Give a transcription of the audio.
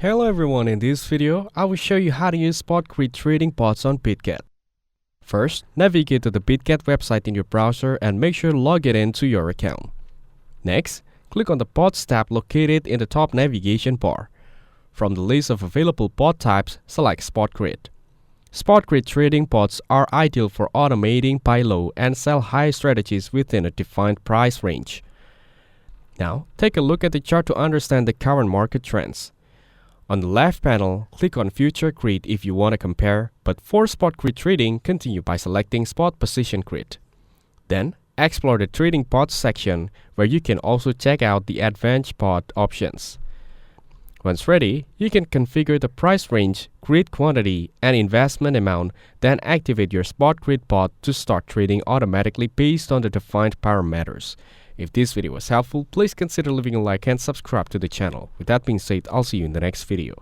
Hello everyone, in this video, I will show you how to use spot grid trading bots on Bitget. First, navigate to the Bitget website in your browser and make sure to log it into your account. Next, click on the bots tab located in the top navigation bar. From the list of available bot types, select spot grid. Spot grid trading bots are ideal for automating buy low and sell high strategies within a defined price range. Now, take a look at the chart to understand the current market trends. On the left panel, click on Future Grid if you want to compare, but for spot grid trading, continue by selecting Spot Position Grid. Then, explore the Trading Bots section, where you can also check out the Advanced Bot options. Once ready, you can configure the price range, grid quantity, and investment amount, then activate your spot grid bot to start trading automatically based on the defined parameters. If this video was helpful, please consider leaving a like and subscribe to the channel. With that being said, I'll see you in the next video.